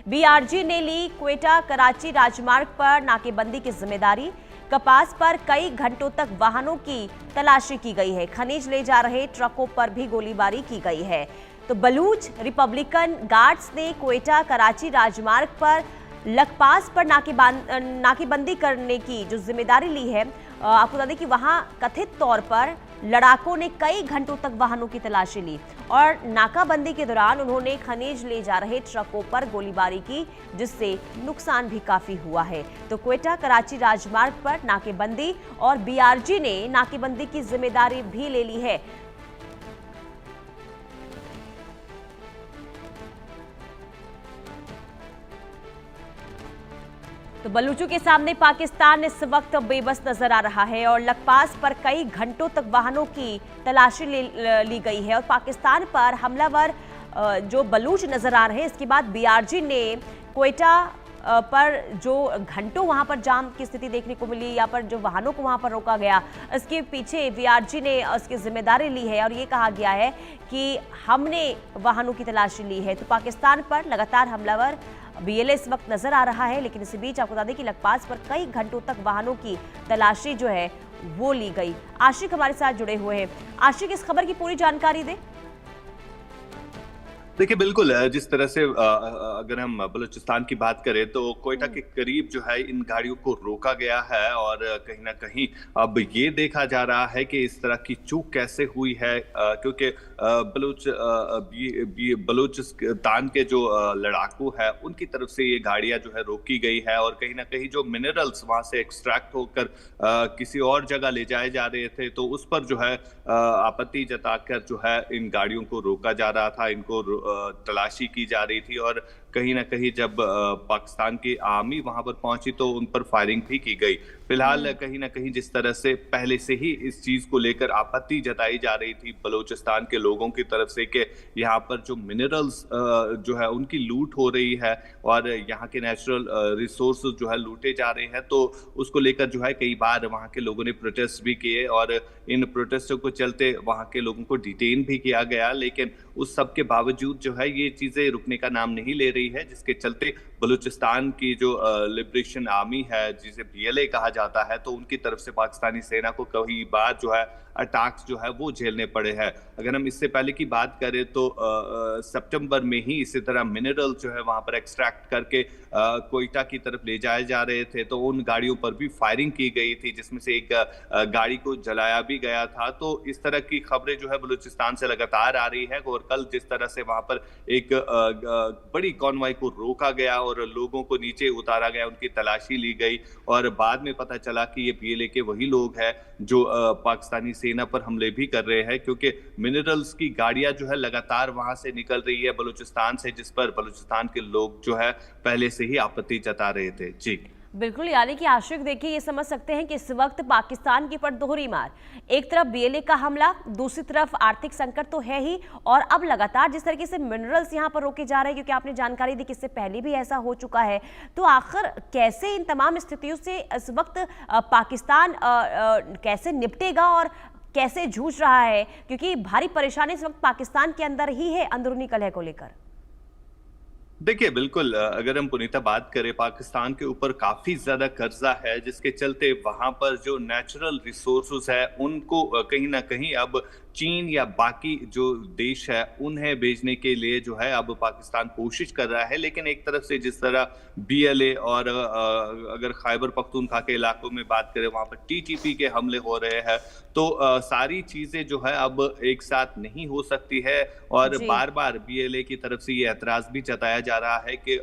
BRG ने ली क्वेटा कराची राजमार्ग पर नाकेबंदी की जिम्मेदारी। कपास पर कई घंटों तक वाहनों की तलाशी की गई है। खनिज ले जा रहे ट्रकों पर भी गोलीबारी की गई है। तो बलूच रिपब्लिकन गार्ड्स ने क्वेटा कराची राजमार्ग पर लखपास पर नाकेबंदी करने की जो जिम्मेदारी ली है। आपको बता दें कि वहां कथित तौर पर लड़ाकों ने कई घंटों तक वाहनों की तलाशी ली और नाकाबंदी के दौरान उन्होंने खनिज ले जा रहे ट्रकों पर गोलीबारी की, जिससे नुकसान भी काफी हुआ है। तो क्वेटा कराची राजमार्ग पर नाकेबंदी और बीआरजी ने नाकेबंदी की जिम्मेदारी भी ले ली है। तो बलूचों के सामने पाकिस्तान इस वक्त बेबस नजर आ रहा है और लखपास पर कई घंटों तक वाहनों की तलाशी ली गई है और पाकिस्तान पर हमलावर जो बलूच नजर आ रहे हैं। इसके बाद बीआरजी ने क्वेटा पर जो घंटों वहां पर जाम की स्थिति देखने को मिली या पर जो वाहनों को वहां पर रोका गया, इसके पीछे बीआरजी ने उसकी जिम्मेदारी ली है और ये कहा गया है कि हमने वाहनों की तलाशी ली है। तो पाकिस्तान पर लगातार हमलावर बीएलए इस वक्त नजर आ रहा है, लेकिन इसी बीच आपको बता दें कि लखपास पर कई घंटों तक वाहनों की तलाशी जो है वो ली गई। आशिक हमारे साथ जुड़े हुए हैं। आशिक, इस खबर की पूरी जानकारी दे। देखिए, बिल्कुल जिस तरह से अगर हम बलूचिस्तान की बात करें तो क्वेटा के करीब जो है इन गाड़ियों को रोका गया है और कहीं ना कहीं अब ये देखा जा रहा है कि इस तरह की चूक कैसे हुई है, क्योंकि बलूचिस्तान के जो लड़ाकू है उनकी तरफ से ये गाड़ियां जो है रोकी गई है और कहीं ना कहीं जो मिनरल्स वहां से एक्सट्रैक्ट होकर किसी और जगह ले जाए जा रहे थे, तो उस पर जो है आपत्ति जताकर जो है इन गाड़ियों को रोका जा रहा था, इनको तलाशी की जा रही थी। और कहीं ना कहीं जब पाकिस्तान की आर्मी वहां पर पहुंची तो उन पर फायरिंग भी की गई। फिलहाल कहीं ना कहीं जिस तरह से पहले से ही इस चीज को लेकर आपत्ति जताई जा रही थी बलूचिस्तान के लोगों की तरफ से कि यहाँ पर जो मिनरल्स जो है उनकी लूट हो रही है और यहाँ के नेचुरल रिसोर्सेज जो है लूटे जा रहे हैं, तो उसको लेकर जो है कई बार वहाँ के लोगों ने प्रोटेस्ट भी किए और इन प्रोटेस्टों को चलते वहाँ के लोगों को डिटेन भी किया गया। लेकिन उस सब के बावजूद जो है ये चीजें रुकने का नाम नहीं ले रही है, जिसके चलते बलूचिस्तान की जो लिबरेशन आर्मी है, जिसे बीएलए कहा जाता है, तो उनकी तरफ से पाकिस्तानी सेना को कई बार जो है अटैक्स जो है वो झेलने पड़े हैं। अगर हम इससे पहले की बात करें तो सितंबर में ही इसी तरह मिनरल जो है वहां पर एक्सट्रैक्ट करके क्वेटा की तरफ ले जाए जा रहे थे, तो उन गाड़ियों पर भी फायरिंग की गई थी, जिसमें से एक गाड़ी को जलाया भी गया था। तो इस तरह की खबरें जो है बलूचिस्तान से लगातार आ रही है और कल जिस तरह से वहां पर एक बड़ी कॉन्वॉय को रोका गया और लोगों को नीचे उतारा गया, उनकी तलाशी ली गई और बाद में पता चला कि ये बीएलए के वही लोग हैं जो पाकिस्तानी सेना पर हमले भी कर रहे हैं, क्योंकि मिनरल्स की गाड़ियां जो है लगातार वहां से निकल रही है बलूचिस्तान से, जिस पर बलूचिस्तान के लोग जो है पहले से ही आपत्ति जता रहे थे। जी बिल्कुल, यानी कि आशिक देखिए, ये समझ सकते हैं कि इस वक्त पाकिस्तान की पर दोहरी मार, एक तरफ बीएलए का हमला, दूसरी तरफ आर्थिक संकट तो है ही और अब लगातार जिस तरीके से मिनरल्स यहां पर रोके जा रहे हैं, क्योंकि आपने जानकारी दी कि इससे पहले भी ऐसा हो चुका है। तो आखिर कैसे इन तमाम स्थितियों से इस वक्त पाकिस्तान कैसे निपटेगा और कैसे जूझ रहा है, क्योंकि भारी परेशानी इस वक्त पाकिस्तान के अंदर ही है अंदरूनी कलह को लेकर। देखिए, बिल्कुल अगर हम पुनीता बात करें, पाकिस्तान के ऊपर काफी ज्यादा कर्जा है, जिसके चलते वहां पर जो नेचुरल रिसोर्सेज है उनको कहीं ना कहीं अब चीन या बाकी जो देश है उन्हें भेजने के लिए जो है अब पाकिस्तान कोशिश कर रहा है। लेकिन एक तरफ से जिस तरह बीएलए और अगर खैबर पख्तूनख्वा के इलाकों में बात करें वहां पर टीटीपी के हमले हो रहे हैं, तो सारी चीजें जो है अब एक साथ नहीं हो सकती है और बार बार बीएलए की तरफ से ये एतराज भी जताया जा रहा है कि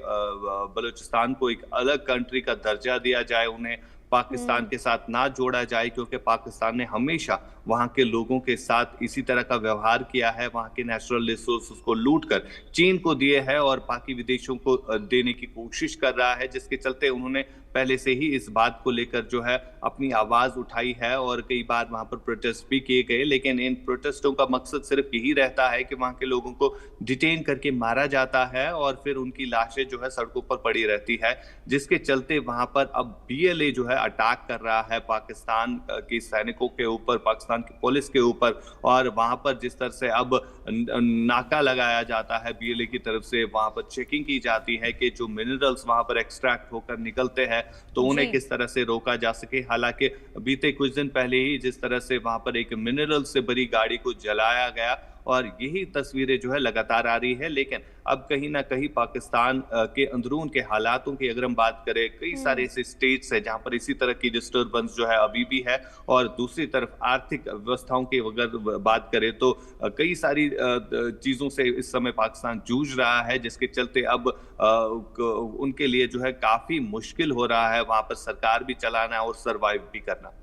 बलूचिस्तान को एक अलग कंट्री का दर्जा दिया जाए, उन्हें पाकिस्तान के साथ ना जोड़ा जाए, क्योंकि पाकिस्तान ने हमेशा वहां के लोगों के साथ इसी तरह का व्यवहार किया है, वहां के नेचुरल रिसोर्सेज को लूटकर चीन को दिए है और बाकी विदेशों को देने की कोशिश कर रहा है, जिसके चलते उन्होंने पहले से ही इस बात को लेकर जो है अपनी आवाज उठाई है और कई बार वहां पर प्रोटेस्ट भी किए गए। लेकिन इन प्रोटेस्टों का मकसद सिर्फ यही रहता है कि वहां के लोगों को डिटेन करके मारा जाता है और फिर उनकी लाशें जो है सड़कों पर पड़ी रहती है, जिसके चलते वहां पर अब बीएलए जो है अटैक कर रहा है पाकिस्तान के सैनिकों के ऊपर, पाकिस्तान बलूचिस्तान की पुलिस के ऊपर, और वहां पर जिस तरह से अब नाका लगाया जाता है बीएलए की तरफ से, वहां पर चेकिंग की जाती है कि जो मिनरल्स वहां पर एक्सट्रैक्ट होकर निकलते हैं तो उन्हें जी। किस तरह से रोका जा सके। हालांकि बीते कुछ दिन पहले ही जिस तरह से वहां पर एक मिनरल से भरी गाड़ी को जलाया गया, और यही तस्वीरें जो है लगातार आ रही है। लेकिन अब कहीं ना कहीं पाकिस्तान के अंदरून के हालातों की अगर हम बात करें, कई सारे ऐसे स्टेट्स हैं जहां पर इसी तरह की डिस्टर्बेंस जो है अभी भी है, और दूसरी तरफ आर्थिक व्यवस्थाओं की अगर बात करें तो कई सारी चीजों से इस समय पाकिस्तान जूझ रहा है, जिसके चलते अब उनके लिए जो है काफी मुश्किल हो रहा है वहां पर सरकार भी चलाना और सरवाइव भी करना।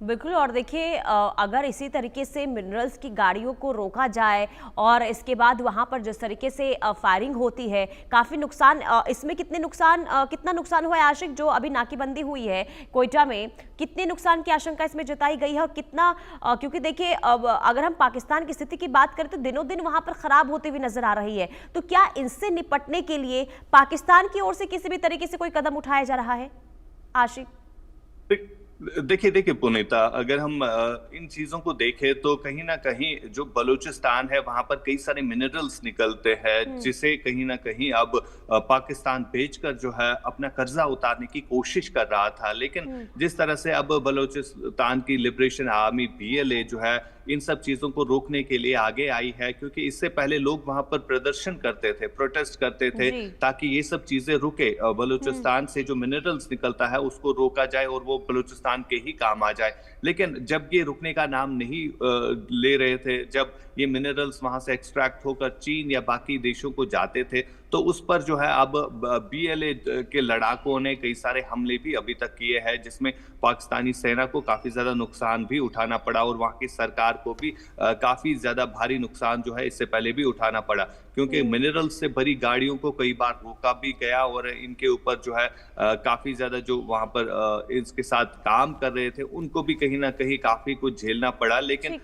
बिल्कुल। और देखिए, अगर इसी तरीके से मिनरल्स की गाड़ियों को रोका जाए और इसके बाद वहां पर जिस तरीके से फायरिंग होती है, काफ़ी नुकसान, इसमें कितना नुकसान हुआ है आशिक? जो अभी नाकेबंदी हुई है क्वेटा में, कितने नुकसान की आशंका इसमें जताई गई है? और कितना, क्योंकि देखिए अब अगर हम पाकिस्तान की स्थिति की बात करें तो दिनों दिन वहां पर खराब होती हुई नजर आ रही है, तो क्या इनसे निपटने के लिए पाकिस्तान की ओर से किसी भी तरीके से कोई कदम उठाया जा रहा है आशिक? देखिए पुनीता, अगर हम इन चीजों को देखें तो कहीं ना कहीं जो बलूचिस्तान है वहां पर कई सारे मिनरल्स निकलते हैं, जिसे कहीं ना कहीं अब पाकिस्तान बेचकर जो है अपना कर्जा उतारने की कोशिश कर रहा था। लेकिन जिस तरह से अब बलूचिस्तान की लिबरेशन आर्मी बीएलए जो है इन सब चीजों को रोकने के लिए आगे आई है, क्योंकि इससे पहले लोग वहां पर प्रदर्शन करते थे, प्रोटेस्ट करते थे ताकि ये सब चीजें रुके, बलूचिस्तान से जो मिनरल्स निकलता है उसको रोका जाए और वो बलूचिस्तान के ही काम आ जाए। लेकिन जब ये रुकने का नाम नहीं ले रहे थे, जब ये मिनरल्स वहां से एक्सट्रैक्ट होकर चीन या बाकी देशों को जाते थे, तो उस पर जो है अब बीएलए के लड़ाकों ने कई सारे हमले भी अभी तक किए हैं, जिसमें पाकिस्तानी सेना को काफी ज्यादा नुकसान भी उठाना पड़ा, और वहां की सरकार को भी काफी ज्यादा भारी नुकसान जो है इससे पहले भी उठाना पड़ा, क्योंकि मिनरल्स से भरी गाड़ियों को कई बार रोका भी गया, और इनके ऊपर जो है काफी ज्यादा जो वहां पर इसके साथ काम कर रहे थे उनको भी कहीं ना कहीं काफी कुछ झेलना पड़ा। लेकिन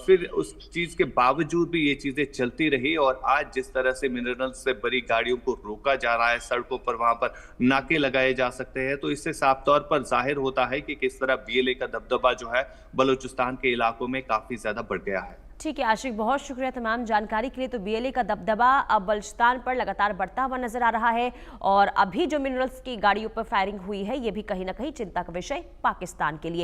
फिर उस चीज के बावजूद भी ये चीजें चलती रही, और आज जिस तरह से मिनरल्स से भरी गाड़ियों को रोका जा रहा है, सड़कों पर वहां पर नाके लगाए जा सकते हैं, तो इससे साफ तौर पर जाहिर होता है कि किस तरह बीएलए का दबदबा जो है बलूचिस्तान के इलाकों में काफी ज्यादा बढ़ गया है। ठीक है आशिक, बहुत शुक्रिया तमाम जानकारी के लिए। तो बीएलए का दबदबा अब बलूचिस्तान पर लगातार बढ़ता हुआ नजर आ रहा है, और अभी जो मिनरल्स की गाड़ियों पर फायरिंग हुई है ये भी कहीं ना कहीं चिंता का विषय पाकिस्तान के लिए।